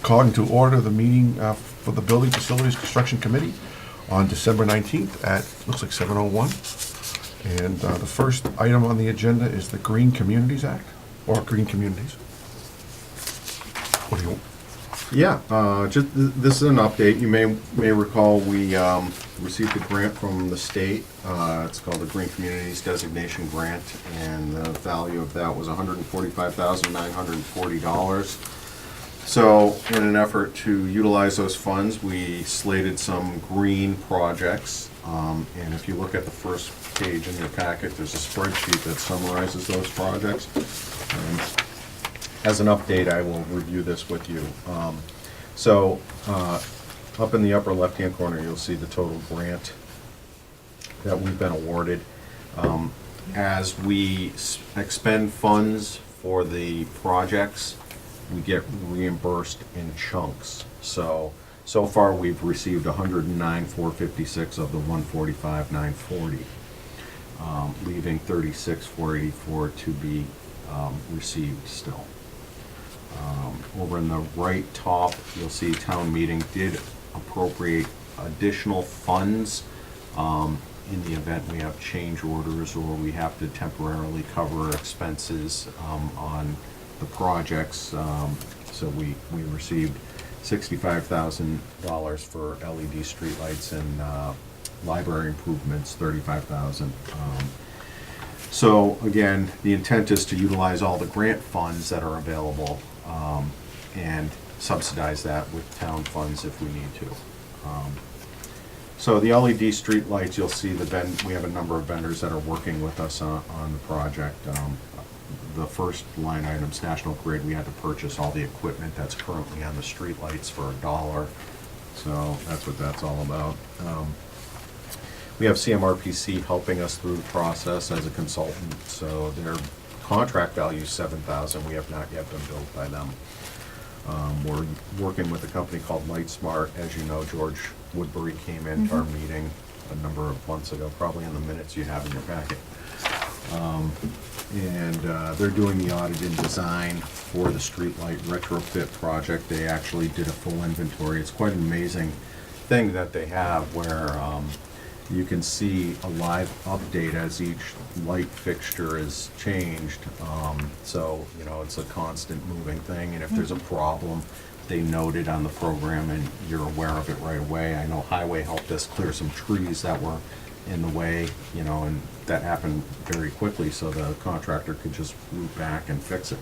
Calling to order the meeting for the Building Facilities Construction Committee on December 19th at, looks like 7:01. And the first item on the agenda is the Green Communities Act, or Green Communities. What do you want? Yeah, this is an update. You may recall we received a grant from the state. It's called the Green Communities Designation Grant, and the value of that was $145,940. So, in an effort to utilize those funds, we slated some green projects. And if you look at the first page in your packet, there's a spreadsheet that summarizes those projects. As an update, I will review this with you. Up in the upper left-hand corner, you'll see the total grant that we've been awarded. As we expend funds for the projects, we get reimbursed in chunks. So far, we've received $109,456 of the $145,940, leaving $36,484 to be received still. Over in the right top, you'll see town meeting did appropriate additional funds in the event we have change orders or we have to temporarily cover expenses on the projects. So we received $65,000 for LED streetlights and library improvements, $35,000. So again, the intent is to utilize all the grant funds that are available and subsidize that with town funds if we need to. So the LED streetlights, you'll see we have a number of vendors that are working with us on the project. The first line items, National Grid, we had to purchase all the equipment that's currently on the streetlights for $1. So that's what that's all about. We have CMRPC helping us through the process as a consultant, so their contract value is $7,000. We have not yet been billed by them. We're working with a company called LightSmart. As you know, George Woodbury came into our meeting a number of months ago, probably in the minutes you have in your packet. They're doing the audit and design for the streetlight retrofit project. They actually did a full inventory. It's quite an amazing thing that they have where you can see a live update as each light fixture is changed. So, it's a constant moving thing, and if there's a problem, they note it on the program and you're aware of it right away. I know Highway helped us clear some trees that were in the way, and that happened very quickly, so the contractor could just root back and fix it.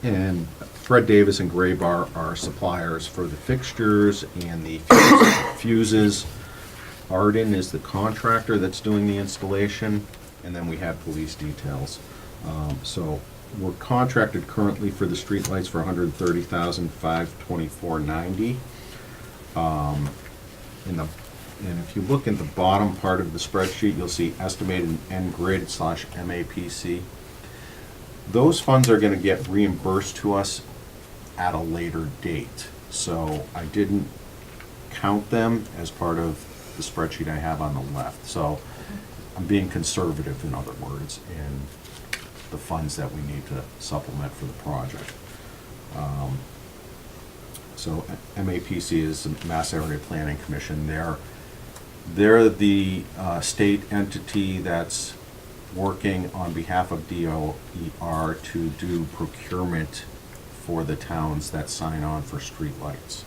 And Fred Davis and Gray Bar are suppliers for the fixtures and the fuses. Arden is the contractor that's doing the installation, and then we have police details. So we're contracted currently for the streetlights for $130,524.90. And if you look in the bottom part of the spreadsheet, you'll see estimated NGrid/MAPC. Those funds are going to get reimbursed to us at a later date. So I didn't count them as part of the spreadsheet I have on the left. So I'm being conservative, in other words, in the funds that we need to supplement for the project. So MAPC is the Mass Area Planning Commission. They're the state entity that's working on behalf of DOER to do procurement for the towns that sign on for streetlights.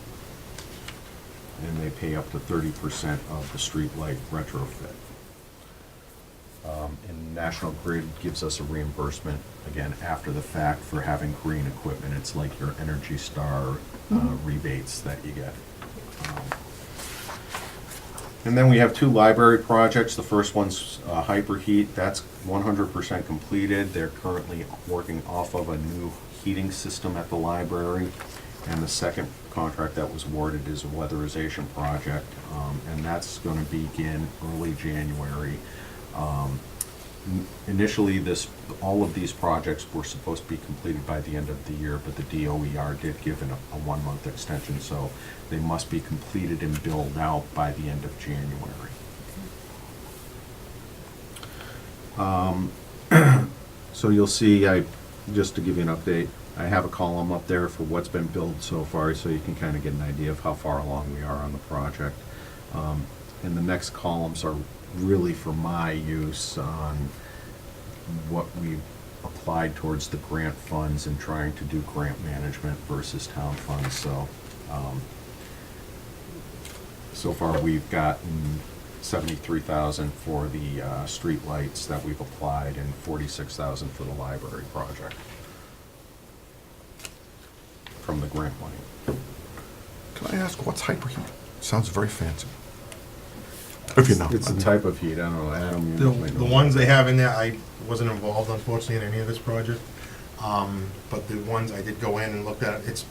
And they pay up to 30% of the streetlight retrofit. And National Grid gives us a reimbursement, again, after the fact for having green equipment. It's like your Energy Star rebates that you get. And then we have two library projects. The first one's Hyperheat. That's 100% completed. They're currently working off of a new heating system at the library. And the second contract that was awarded is a weatherization project, and that's going to begin early January. Initially, all of these projects were supposed to be completed by the end of the year, but the DOER did give it a 1-month extension, so they must be completed and billed out by the end of January. So you'll see, just to give you an update, I have a column up there for what's been built so far, so you can kind of get an idea of how far along we are on the project. And the next columns are really for my use on what we've applied towards the grant funds and trying to do grant management versus town funds, so. So far, we've gotten 73,000 for the street lights that we've applied and 46,000 for the library project from the grant money. Can I ask, what's hyperheat? Sounds very fancy. If you know. It's a type of heat, I don't know, Adam. The you might know. the ones they have in there, I wasn't involved unfortunately in any of this project. But the ones I did go in and looked at, it's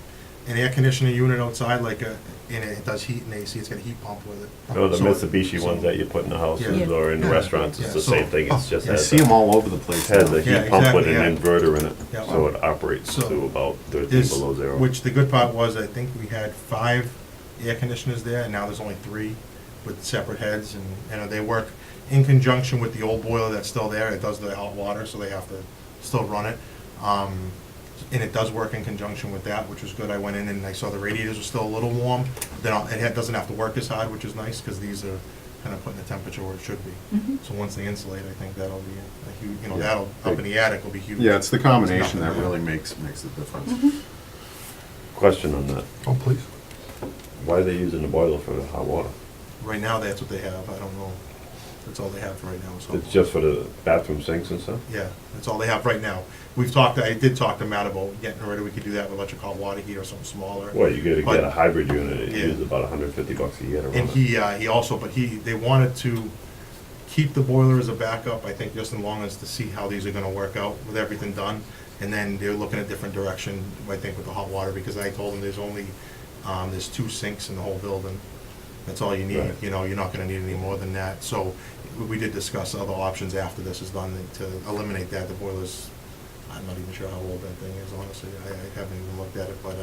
an air conditioning unit outside, like and it does heat and AC, it's got a heat pump with it. Oh, the So- Mitsubishi so- ones that you put in the houses Yeah. or in the Yeah. restaurants, it's Yeah, the so- same thing, it's just You has see them a, all over the place. has now. a Yeah, heat pump with exactly, an yeah. inverter in it, Yeah. so it operates So, to about 13 This- below zero. Which the good part was, I think we had 5 air conditioners there, and now there's only 3 with separate heads, and they work in conjunction with the old boiler that's still there. It does the hot water, so they have to still run it. And it does work in conjunction with that, which was good. I went in and I saw the radiators were still a little warm. Doesn't have to work as hard, which is nice, because these are kind of putting the temperature where it should be. So once they insulate, I think that'll be a huge, Yeah. that'll, up in the attic will be huge. Yeah, it's the combination that Nothing really there. makes the difference. Question on that, Oh, please. why are they using the boiler for the hot water? Right now, that's what they have. I don't know. That's all they have for right now. So. It's just for the bathroom sinks and stuff? Yeah, that's all they have right now. I did talk to Matt about getting rid of, we could do that with electric hot water heater or something smaller. Well, you gotta But- get a hybrid unit, it Yeah. uses about $150 a year to run And it. he also, they wanted to keep the boiler as a backup, I think, just as long as to see how these are gonna work out with everything done. And then they're looking at different direction, I think, with the hot water, because I told them there's 2 sinks in the whole building. That's all you need, Right. you're not gonna need any more than that. So we did discuss other options after this is done to eliminate that. The boiler's, I'm not even sure how old that thing is, honestly. I haven't even looked at it, but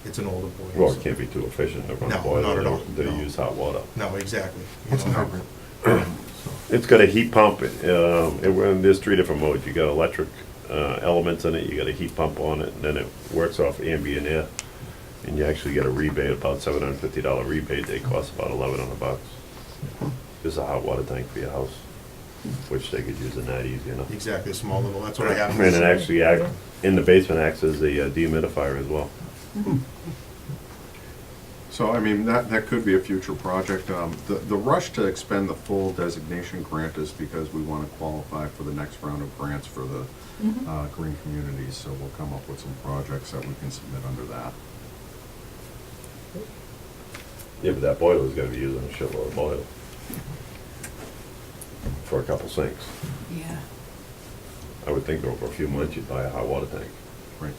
it's an older boiler. Well, so- it can't be too efficient to run a No, boiler. not at all, They no. use hot water. No, exactly. What's a hybrid? So, It's got a heat pump, there's 3 different modes. You got electric elements in it, you got a heat pump on it, and then it works off ambient air. And you actually get a rebate, about $750 rebate, they cost about $1,100. Just a hot water tank for your house, which they could use in that easy enough. Exactly, a small little, that's what I have. And it actually in the basement acts as a dehumidifier as well. So, I mean, that could be a future project. The rush to expend the full designation grant is because we want to qualify for the next round of grants for the green communities, so we'll come up with some projects that we can submit under that. Yeah, but that boiler's gonna be using a shitload of oil for a couple sinks. Yeah, I would think over a few months you'd buy a hot water tank. Right.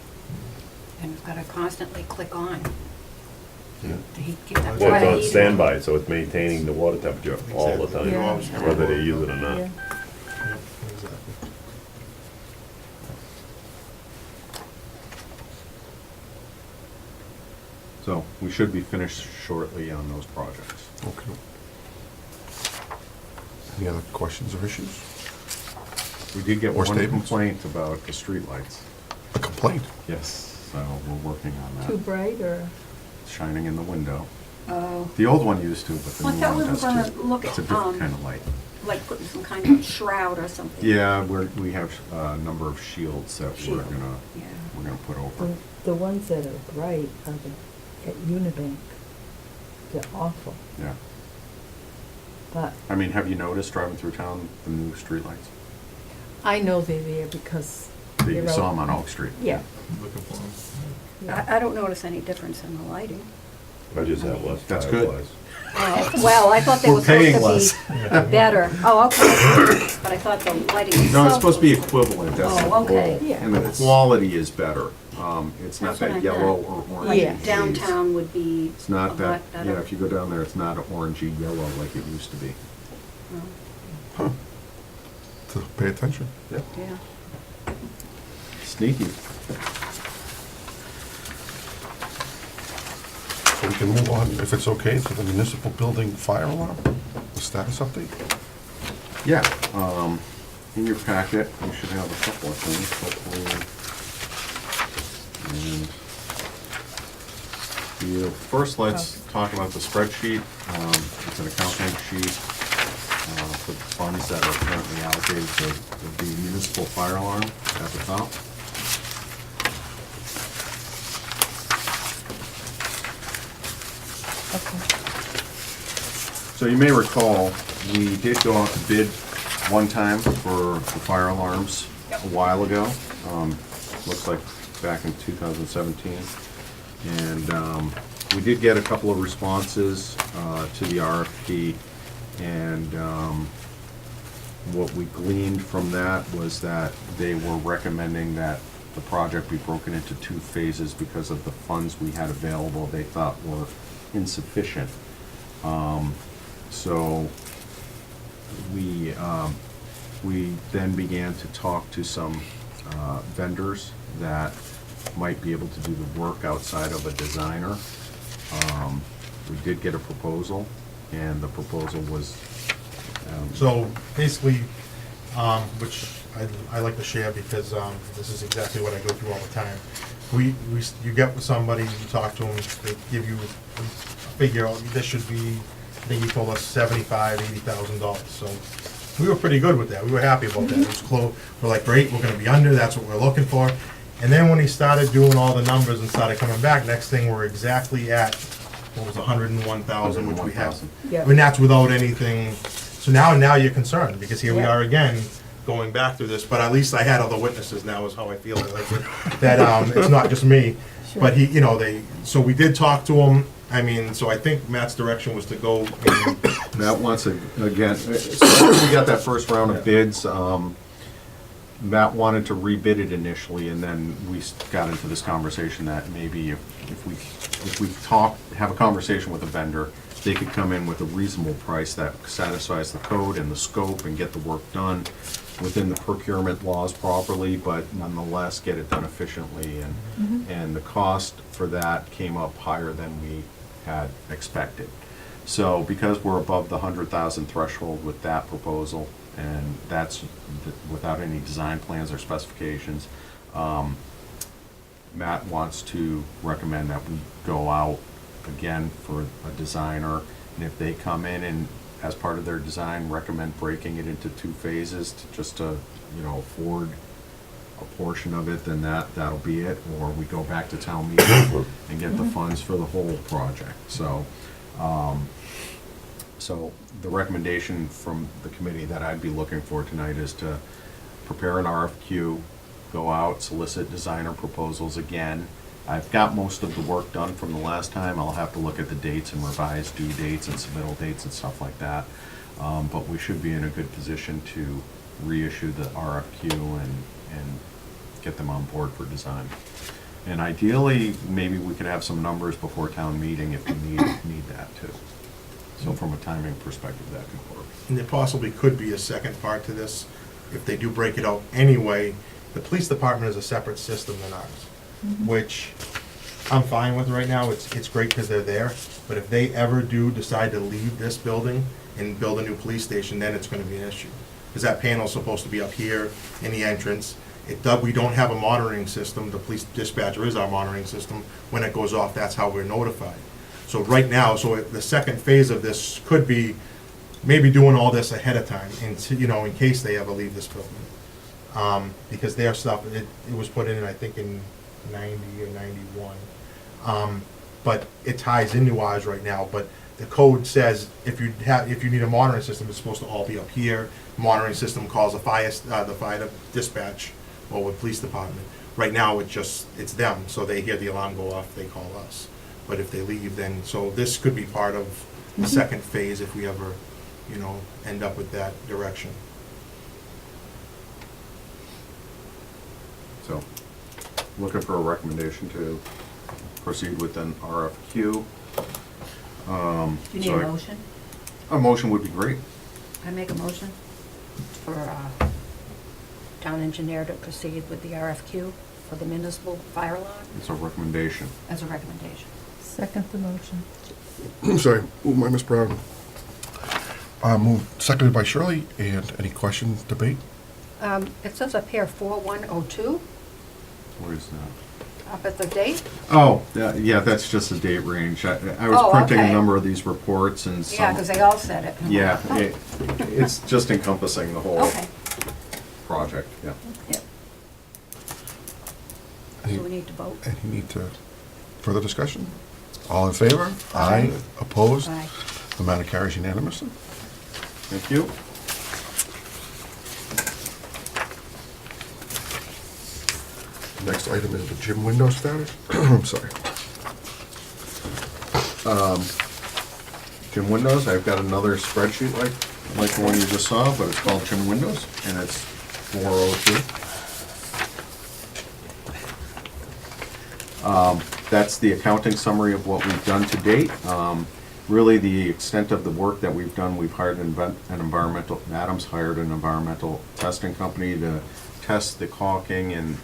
and it's gotta constantly click on Yeah. to keep that Well, water it's on heated. standby, so it's maintaining the water temperature all the Exactly. time, Yeah. whether they use it or not. Yep, exactly. So we should be finished shortly on those projects. Okay. Any other questions or issues? We did get Or one statements? complaint about the streetlights. A complaint? Yes, so we're working on Too that. bright or? Shining in the window. Oh, The old one used to, but the Well, I new thought one we were does gonna too. look It's a at, different kind of light. like putting some kind of shroud or something. Yeah, we have a number of shields that Shield. Yeah. we're gonna put over. The ones that are bright are at Unibank. They're awful. Yeah. But I mean, have you noticed driving through town, the new streetlights? I know they're there because. You they're saw out- them on Oak Street. Yeah. Looking for them. yeah. I don't notice any difference in the lighting. I just have less That's good. fireflies. Oh, well, I thought they We're were paying supposed to be better. Oh, okay. But I thought the lighting was No, it's so- supposed to be equivalent, that's the Oh, okay. goal. Yeah. And the It's- quality is better. It's not That's what that I yellow meant. or orangey Like Yeah. haze. downtown would be It's a not lot that, better. yeah, if you go down there, it's not an orangey yellow like it used to be. Oh, To pay attention. Yeah. yeah. Sneaky. So we can move on, if it's okay, to the municipal building fire alarm, the status update. Yeah, in your packet, you should have a couple of things, hopefully. And first, let's talk about the spreadsheet. It's an accounting sheet for the funds that are currently allocated to the municipal fire alarm at the top. So you may recall, we did go out to bid one time for the fire alarms a while ago. Looks like back in 2017. And we did get a couple of responses to the RFP. And what we gleaned from that was that they were recommending that the project be broken into 2 phases because of the funds we had available they thought were insufficient. So we then began to talk to some vendors that might be able to do the work outside of a designer. We did get a proposal, and the proposal was, So basically, which I like to share because this is exactly what I go through all the time. You get with somebody, you talk to them, they give you a figure, this should be, I think he told us $75,000, $80,000. So we were pretty good with that. We were happy about that. It was close. We're like, great, we're gonna be under, that's what we're looking for. And then when he started doing all the numbers and started coming back, next thing we're exactly at, what was 101,000, which we have. 101,000. Yeah. And that's without anything, so now you're concerned, because here we Yeah. are again, going back through this, but at least I had other witnesses now is how I feel, like, that, it's not just me. But he, so we did talk to him, I mean, so I think Matt's direction was to go and, Matt wants to, again, so after we got that first round of bids, Matt wanted to rebid it initially, and then we got into this conversation that maybe if we have a conversation with a vendor, they could come in with a reasonable price that satisfies the code and the scope and get the work done within the procurement laws properly, but nonetheless get it done efficiently. And the cost for that came up higher than we had expected. So because we're above the 100,000 threshold with that proposal, and that's without any design plans or specifications, Matt wants to recommend that we go out again for a designer, and if they come in and as part of their design recommend breaking it into 2 phases to afford a portion of it, then that'll be it, or we go back to town meeting and get the funds for the whole project. So the recommendation from the committee that I'd be looking for tonight is to prepare an RFQ, go out, solicit designer proposals again. I've got most of the work done from the last time. I'll have to look at the dates and revise due dates and submittal dates and stuff like that. But we should be in a good position to reissue the RFQ and get them on board for design. And ideally, maybe we could have some numbers before town meeting if we need that too. So from a timing perspective, that could work. and there possibly could be a second part to this, if they do break it out anyway. The police department is a separate system than ours, which I'm fine with right now. It's great because they're there. But if they ever do decide to leave this building and build a new police station, then it's gonna be an issue. Because that panel's supposed to be up here in the entrance. We don't have a monitoring system. The police dispatcher is our monitoring system. When it goes off, that's how we're notified. So right now, the second phase of this could be maybe doing all this ahead of time, in case they ever leave this building. Because their stuff, it was put in, I think, in 90 or 91. But it ties into ours right now, but the code says if you need a monitoring system, it's supposed to all be up here. Monitoring system calls the fire dispatch or with police department. Right now, it's them, so they hear the alarm go off, they call us. But if they leave, then, so this could be part of the second phase if we ever, end up with that direction. So, looking for a recommendation to proceed with an RFQ. Do you need a motion? A motion would be great. I make a motion for town engineer to proceed with the RFQ for the municipal fire alarm It's a recommendation. as a recommendation. Second the motion. Sorry, moved by Ms. Brown. Moved, seconded by Shirley, and any questions, debate? It says up here 4102. Where is that? Up at the date? Oh, yeah, that's just a date range. I was Oh, printing a okay. number of these reports and some. Yeah, because they all said it. Yeah, it's just encompassing the whole Okay. project, yeah. Yep. Do we need to vote? Any need to, further discussion? All in favor? Aye. Opposed? Aye. The matter carries unanimously. Thank you. Next item is the gym window status. I'm sorry. Gym Windows, I've got another spreadsheet like the one you just saw, but it's called Gym Windows, and it's 402. That's the accounting summary of what we've done to date. Really, the extent of the work that we've done, we've hired an environmental, Adams hired an environmental testing company to test the caulking and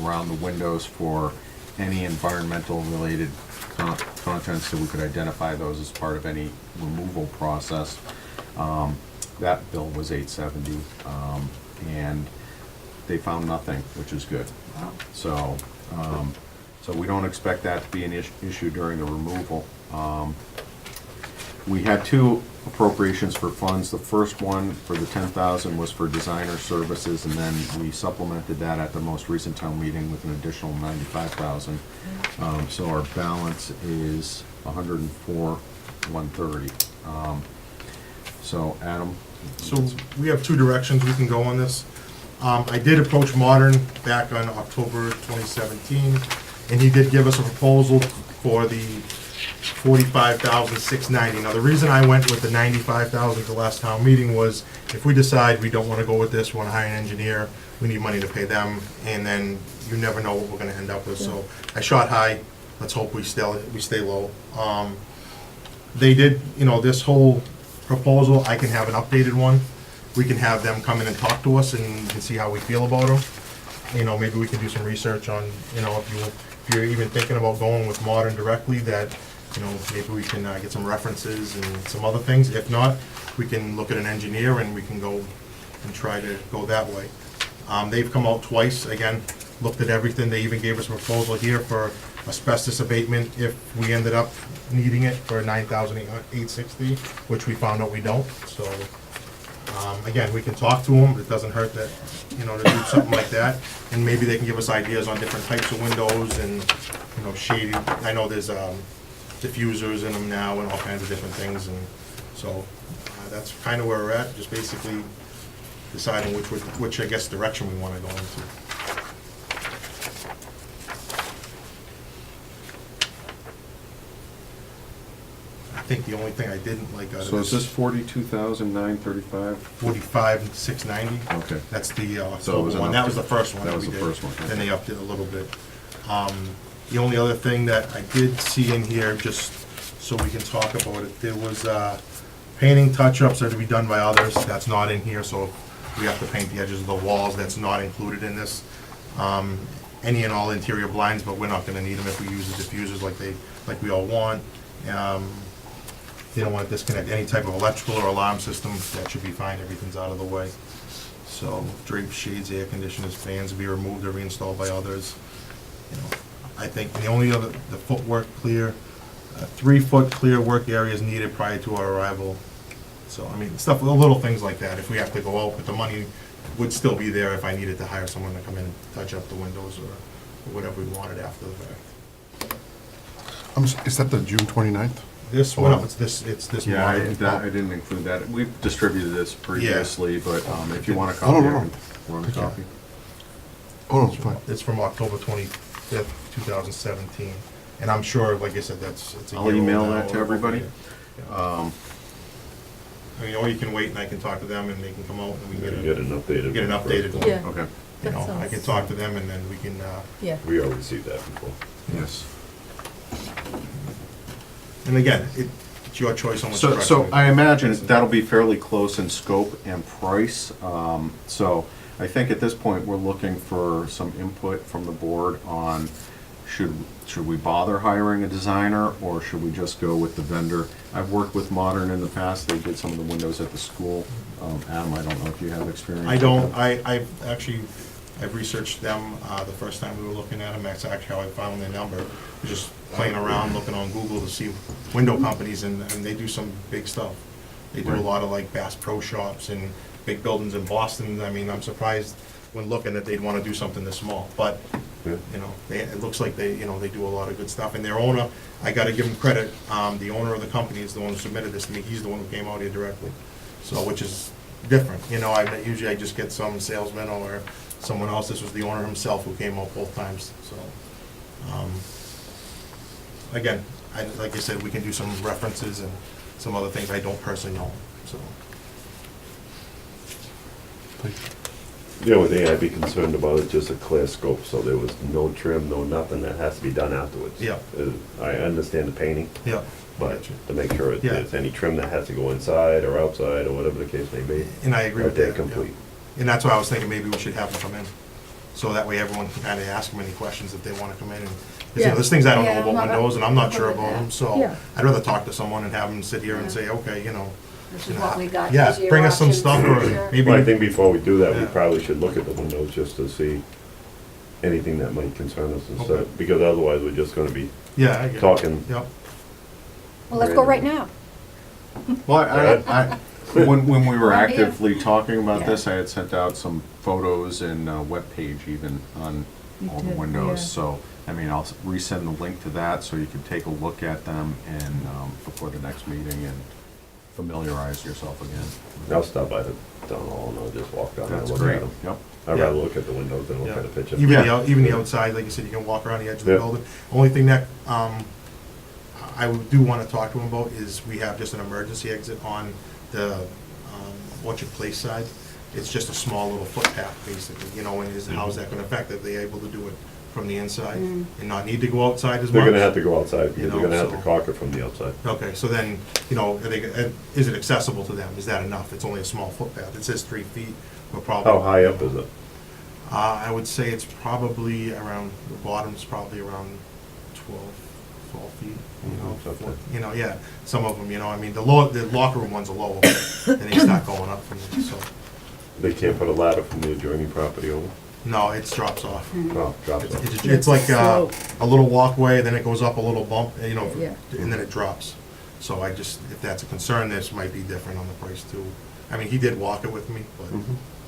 around the windows for any environmental related contents, so we could identify those as part of any removal process. That bill was $870, and they found nothing, which is good. So we don't expect that to be an issue during the removal. We had two appropriations for funds. The first one for the 10,000 was for designer services, and then we supplemented that at the most recent town meeting with an additional 95,000. So our balance is 104,130. So Adam? So we have two directions we can go on this. I did approach Modern back on October 2017, and he did give us a proposal for the $45,690. Now, the reason I went with the $95,000 at the last town meeting was if we decide we don't want to go with this, we want to hire an engineer, we need money to pay them, and then you never know what we're going to end up with. So I shot high. Let's hope we stay low. They did, this whole proposal, I can have an updated one. We can have them come in and talk to us and see how we feel about them. Maybe we can do some research on, if you're even thinking about going with Modern directly, that, maybe we can get some references and some other things. If not, we can look at an engineer and we can go and try to go that way. They've come out twice, again, looked at everything. They even gave us a proposal here for asbestos abatement if we ended up needing it for $9,860, which we found out we don't. So, again, we can talk to them. It doesn't hurt that, to do something like that. And maybe they can give us ideas on different types of windows and, shading. I know there's diffusers in them now and all kinds of different things. And so that's kind of where we're at, just basically deciding which I guess, direction we want to go into. I think the only thing I didn't like out of So is this this 42,935? 45,690. Okay. That's the So it was October one. an That was update. the first one That that was we the did. first one, Then they okay. upped it a little bit. The only other thing that I did see in here, just so we can talk about it, there was painting touch-ups that are to be done by others. That's not in here, so we have to paint the edges of the walls. That's not included in this. Any and all interior blinds, but we're not gonna need them if we use the diffusers like we all want. They don't want to disconnect any type of electrical or alarm system. That should be fine. Everything's out of the way. So drapes, shades, air conditioners, fans will be removed or reinstalled by others. I think the only other, the footwork clear, 3-foot clear work area is needed prior to our arrival. So, I mean, stuff, little things like that. If we have to go out, but the money would still be there if I needed to hire someone to come in and touch up the windows or whatever we wanted after the fact. Is that the June 29th? This one, it's this Yeah, Modern. I didn't include that. We've distributed this previously, but if you want a Oh, copy, no, I no. can run a copy. Oh, no, it's fine. It's from October 25th, 2017. And I'm sure, like I said, it's a I'll year old email now, that to or- everybody. Yeah. I mean, or you can wait and I can talk to them and they can come out and we can Get an updated. get an updated one. Yeah. Okay, I can talk to them and then we can, Yeah. We already received that before. yes. and again, it's your choice on which So direction. I imagine that'll be fairly close in scope and price. So I think at this point, we're looking for some input from the board on should we bother hiring a designer or should we just go with the vendor? I've worked with Modern in the past. They did some of the windows at the school. Adam, I don't know if you have experience. I don't, I've actually I've researched them, the first time we were looking at them, that's actually how I found their number. Just playing around, looking on Google to see window companies, and they do some big stuff. They do a Right. lot of like Bass Pro Shops and big buildings in Boston. I mean, I'm surprised when looking that they'd wanna do something this small, but, Yeah. you know, it looks like they, you know, they do a lot of good stuff. And their owner, I gotta give him credit, the owner of the company is the one who submitted this to me, he's the one who came out here directly. So, which is different, you know, usually I just get some salesman or someone else, this was the owner himself who came out both times, so. Again, like I said, we can do some references and some other things I don't personally know, so. The only thing I'd be concerned about is just a clear scope, so there was no trim, no nothing that has to be done afterwards. Yeah. I understand the painting, Yeah. but to make sure if Yeah. there's any trim that has to go inside or outside or whatever the case may be. And I agree with Right there, that. yeah. complete. And that's why I was thinking maybe we should have them come in, so that way everyone can kind of ask them any questions if they want to come in. And 'cause, you know, Yeah. there's things I don't Yeah, know I'm about not- windows, and I'm not I'm sure good with about them, that. so Yeah. I'd rather talk to someone and have them sit here and Yeah. say, okay, you know. This you is know, what we got. Yeah, These are your bring us some options. stuff, or Sure. maybe. Well, I think before we do that, we Yeah. probably should look at the windows just to see anything that might concern us Okay. instead, because otherwise we're just gonna be Yeah, I get it. talking. Yep. Well, let's go right now. Well, when we were Right here. actively talking about Yeah. this, I had sent out some photos and a webpage even on You all the did, windows. yeah. So, I mean, I'll resend the link to that so you can take a look at them and, before the next meeting and familiarize yourself again. I'll stop by the town hall and I'll just walk down there and That's look at great. them. Yep. I'd Yeah. rather look at the windows than look Yeah. at a picture. Even Yeah. even the outside, like you said, you can walk around the edge of the Yeah. building. Only thing that, I do wanna talk to him about is we have just an emergency exit on the, Orchard Place side. It's just a small little footpath, basically, you know, and how's that gonna affect it? They're able to do it from the inside and not need to go outside as much? They're gonna have to go outside, because You they're know, gonna have to so- caulk it from the outside. Okay, so then, you know, is it accessible to them? Is that enough? It's only a small footpath. It says 3 feet, but probably. How high up is it? I would say it's probably around, the bottom's probably around 12 feet, you know, Mhm, okay. you know, yeah, some of them, you know, I mean, the locker room ones are lower, and they start going up from there, so, They can't put a ladder from the adjoining property over? no, it drops off. Oh, drops off. It's like Slope. a little walkway, then it goes up a little bump, you know, Yeah. and then it drops. So I just, if that's a concern, this might be different on the price too. I mean, he did walk it with me, but, Mhm.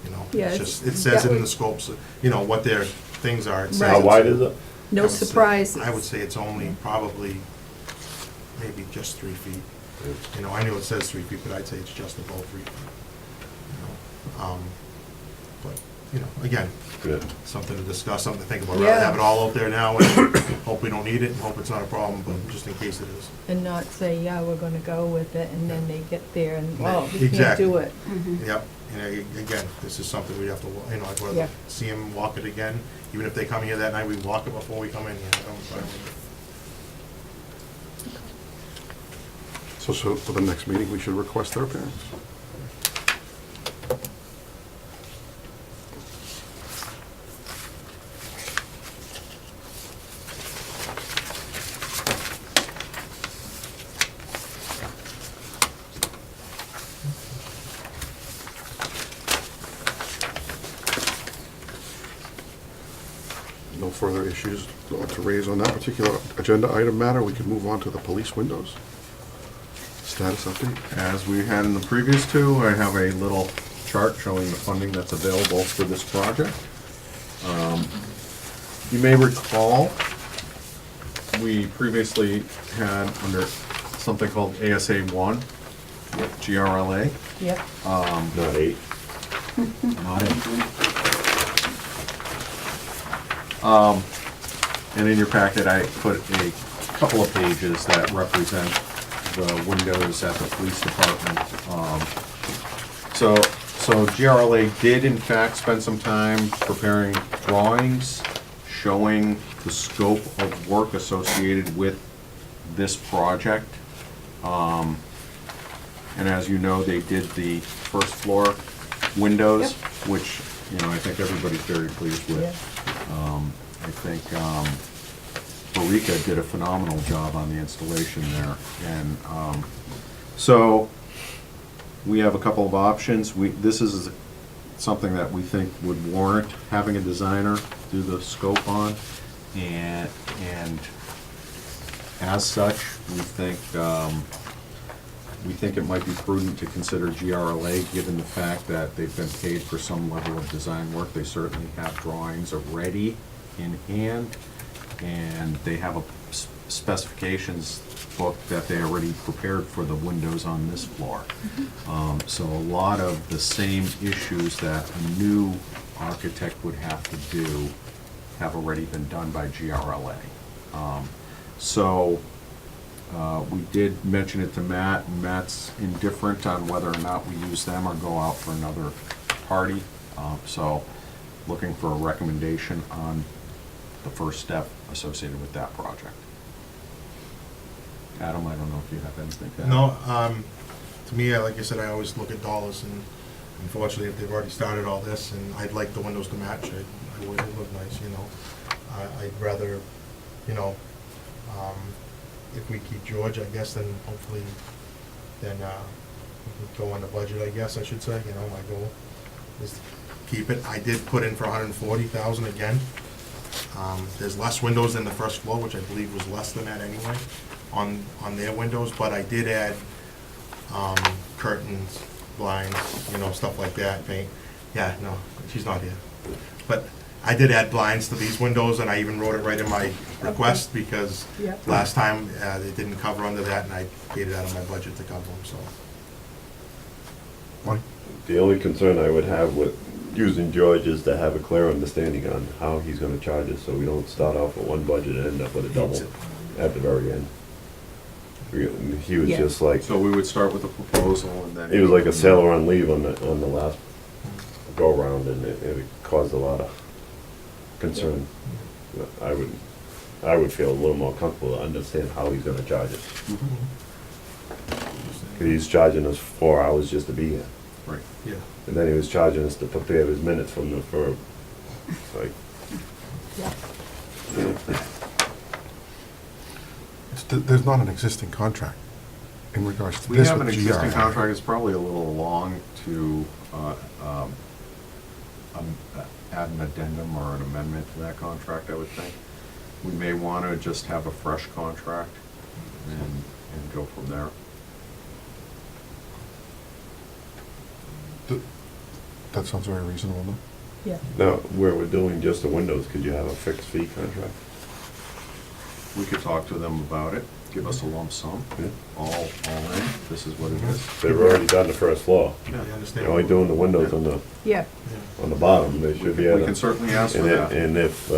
you know, Yeah, it's it's- just, it says it in that the scopes, you know, what their things are. It says Right. How it's- wide is it? I No would say- surprises. I would say it's only probably, maybe just 3 feet. You know, I know it says 3 feet, but I'd say it's just about 3 feet. You know, But, you know, again, Good. something to discuss, something to think about. I'd rather Yeah. have it all out there now and hope we don't need it and hope it's not a problem, but just in case it is. And not say, yeah, we're gonna go with it, and then they get there and, oh, we can't Exactly. do it. Yep, and again, this is something we have to, you know, I'd Yeah. rather see them walk it again. Even if they come here that night, we walk it before we come in, you know, I don't find it. So for the next meeting, we should request their appearance. No further issues to raise on that particular agenda item matter. We can move on to the police windows. Status update. As we had in the previous two, I have a little chart showing the funding that's available for this project. You may recall, we previously had under something called ASA 1, GRLA. Yep. Not 8. Not it. And in your packet, I put a couple of pages that represent the windows at the police department. So GRLA did in fact spend some time preparing drawings showing the scope of work associated with this project. And as you know, they did the first floor windows, which, you know, I think everybody's very pleased with. Yeah. I think Marika did a phenomenal job on the installation there. And so we have a couple of options. This is something that we think would warrant having a designer do the scope on. And as such, we think it might be prudent to consider GRLA, given the fact that they've been paid for some level of design work. They certainly have drawings already in hand, and they have a specifications book that they already prepared for the windows on this floor. So a lot of the same issues that a new architect would have to do have already been done by GRLA. We did mention it to Matt, and Matt's indifferent on whether or not we use them or go out for another party. So, looking for a recommendation on the first step associated with that project. Adam, I don't know if you have anything to add. No, to me, like I said, I always look at dollars, and unfortunately, if they've already started all this, and I'd like the windows to match, I would, it look nice, you know. I'd rather, you know, if we keep George, I guess, then hopefully, then, we can go on the budget, I guess, I should say, you know, my goal is to keep it. I did put in for 140,000 again. There's less windows than the first floor, which I believe was less than that anyway, on their windows, but I did add, curtains, blinds, you know, stuff like that, paint. Yeah, no, she's not here. But I did add blinds to these windows, and I even wrote it right in my request, because Yeah. last time, they didn't cover under that, and I paid it out of my budget to cover them, so. Mike? The only concern I would have with using George is to have a clear understanding on how he's gonna charge us, so we don't start off with one budget and end up with a double at the very end. He was Yeah. just like, So we would start with a proposal and then. he was like a sailor on leave on the last go-round, and it caused a lot of concern. I would feel a little more comfortable to understand how he's gonna charge us. Mhm. 'Cause he's charging us 4 hours just to be here. Right. Yeah. And then he was charging us to prepare his minutes for, like, Yeah. There's not an existing contract in regards to We this have with an existing GRI. contract, it's probably a little long to add an addendum or an amendment to that contract, I would think. We may want to just have a fresh contract and go from there. That sounds very reasonable, though. Yeah. now, where we're doing just the windows, could you have a fixed fee contract? We could talk to them about it, give us a lump sum, Yeah. all in, this is what it is. They've already done the first floor. I understand. They're only doing the windows on the Yeah. bottom, they should be able We to. can certainly ask for And that. and if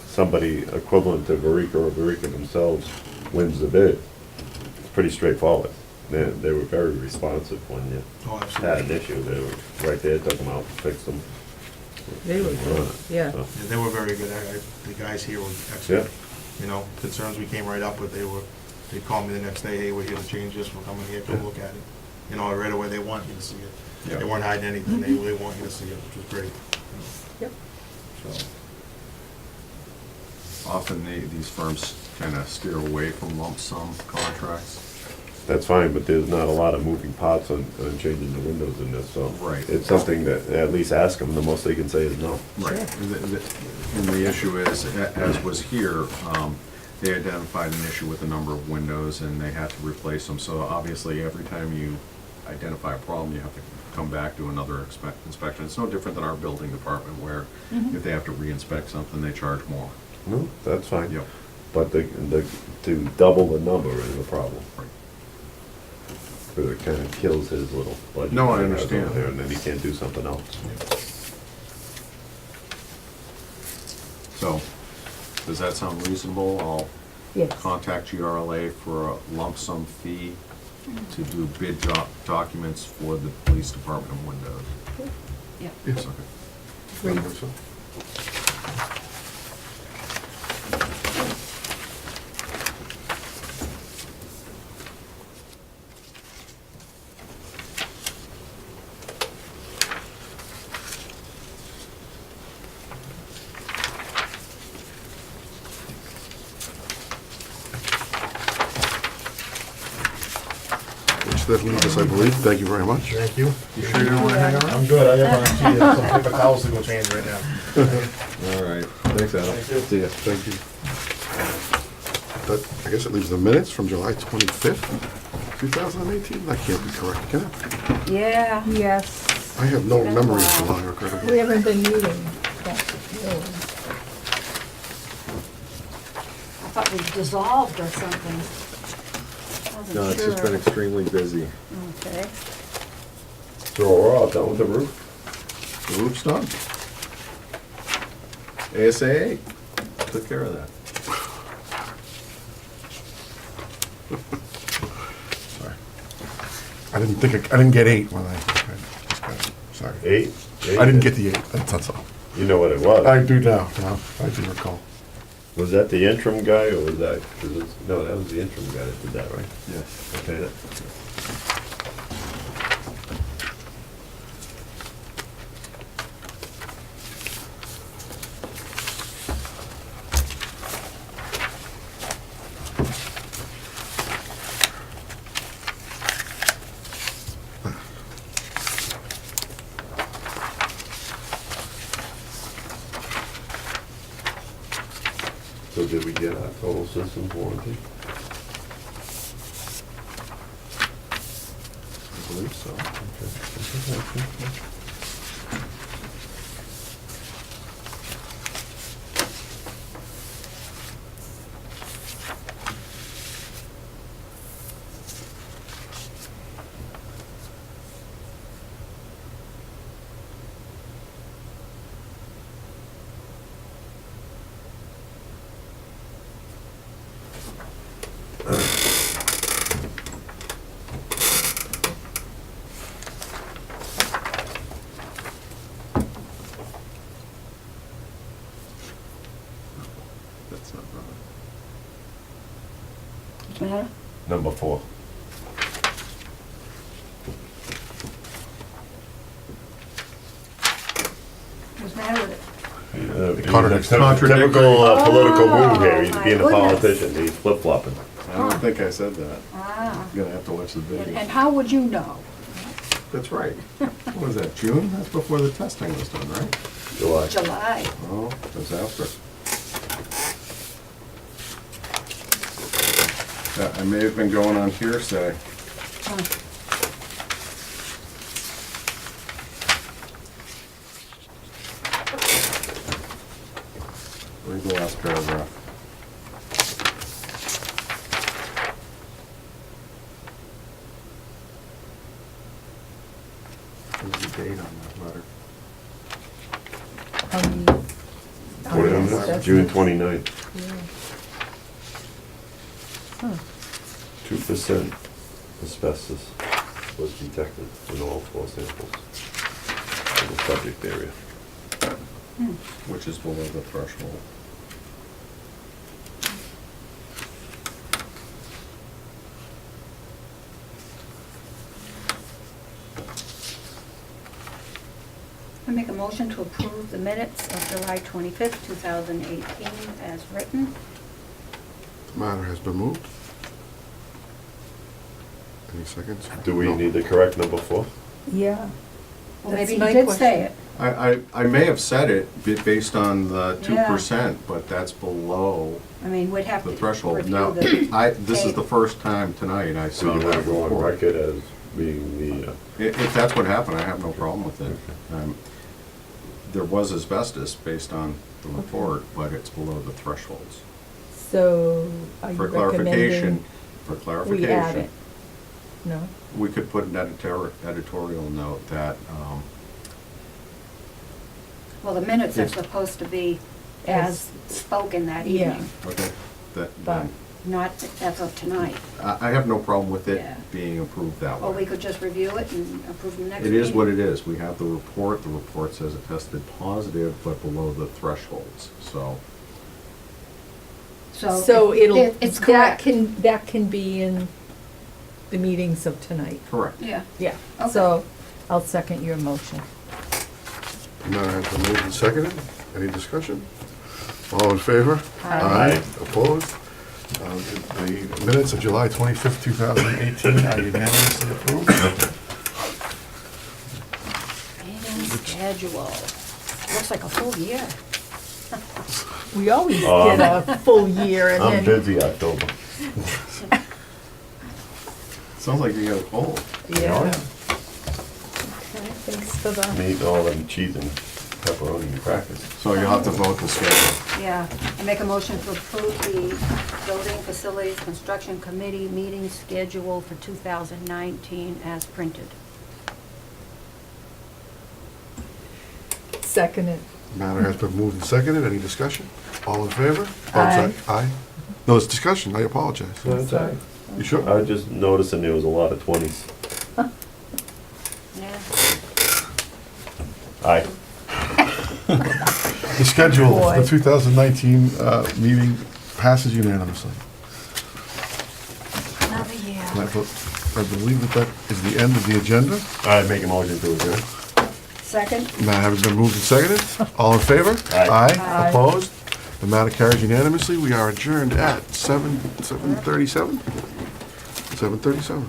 somebody equivalent to Verica or Verica themselves wins the bid, it's pretty straightforward. They were very responsive when you Oh, had absolutely. an issue, they were right there, took them out, fixed them. They were good, yeah. So, Yeah, they were very good. The guys here were excellent. You know, concerns we came right up with, they called me the next day, hey, we're here to change this, we're coming here, come look at it. You know, right away, they want you to see it. Yeah. They weren't hiding anything, they really want you to see it, which was great. Yep. So, often these firms kind of steer away from lump sum contracts. That's fine, but there's not a lot of moving parts on changing the windows in this, so. Right. It's something that, at least ask them, the most they can say is no. Right. And the issue is, as was here, they identified an issue with a number of windows and they had to replace them. So obviously, every time you identify a problem, you have to come back to another inspection. It's no different than our building department where if they have to re-inspect something, they charge more. No, that's fine. Yep. But to double the number is a problem. Right. Because it kind of kills his little budget. No, I that he has understand. over there, and then he can't do something else. So, does that sound reasonable? I'll Yes. contact GRLA for a lump sum fee to do bid documents for the police department of windows. Yeah. Yes. Okay. Great. that leaves us, I believe. Thank you very much. Thank you. You sure you don't wanna hang around? I'm good, I have actually some paper towels to go change right now. All right, thanks, Adam. See ya. Thank you. That, I guess it leaves the minutes from July 25th, 2018. That can't be correct, can it? Yeah. Yes, I have no Been a memory of while. July or October. we haven't been meeting. That's really- I thought we dissolved or something. Wasn't No, it's just sure. been extremely busy. Okay. So we're all done with the roof? The roof's done. ASAA took care of that. Sorry. I didn't get 8 when I just got it. Sorry. 8? I didn't get the 8, that's all. You know what it was? I do now, I do recall. Was that the interim guy, or was that, no, that was the interim guy that did that, right? Yes. Okay, that- So did we get our total systems warranty? I believe so. That's not right. What's the matter? Number 4. What's the matter with it? Typical political move here, he's Oh, being a my goodness. politician, he's flip-flopping. I don't think I said that. Ah. You're gonna have to watch the And video. how would you know? That's right. What was that, June? That's before the testing was done, right? July. July. Oh, that's after. I may have been going on hearsay. Huh. Read the last paragraph. What's the date on that letter? June 29th. Yeah. 2% asbestos was detected in all 4 samples in the subject area. Which is below the threshold. I make a motion to approve the minutes of July 25th, 2018 as written. The matter has been moved. Any seconds? Do we No. need the correct number 4? Yeah. Well, That's maybe he my did question. say it. I may have said it based on the Yeah. 2%, but that's below I mean, we'd have to the threshold. review Now, the this is the tape. first time tonight I So saw you want that to go on report. record as being the, If that's what happened, I have no problem with it. There was asbestos based on the report, but it's below the thresholds. So are you For clarification, recommending we add it? No? we could put an editorial note that, Well, the minutes are Yes. supposed to be as spoken that Yeah. evening, okay, that, But- not as of tonight. I have no problem with it Yeah. being approved that Or we way. could just review it and approve the next It meeting. is what it is. We have the report says it tested positive, but below the thresholds, so. So it'll, It's that correct. that can be in the meetings of tonight. Correct. Yeah. Yeah. Okay. So I'll second your motion. The matter has been moved and seconded. Any discussion? All in favor? Aye. Opposed? The minutes of July 25th, 2018 are unanimously approved. Meeting schedule. Looks like a full year. We always get a full year and I'm then, busy October. Sounds like you got a cold. yeah. Thanks for the, I'm eating all them cheese and pepperoni and crackers. So you'll have to vote the schedule. Yeah, I make a motion to approve the Building Facilities Construction Committee meeting schedule for 2019 as printed. second it. Matter has been moved and seconded. Any discussion? All in favor? Oh, Aye. sorry. Aye. No, it's discussion. I apologize. Sorry. You sure? I was just noticing there was a lot of 20s. Yeah. Aye. The schedule for Boy. the 2019 meeting passes unanimously. Another year. And I believe that is the end of the agenda. I make a motion to adjourn. Second? Matter having been moved and seconded. All in favor? Aye. Aye. Opposed? The matter carries unanimously. We are adjourned at 7:37? 7:37.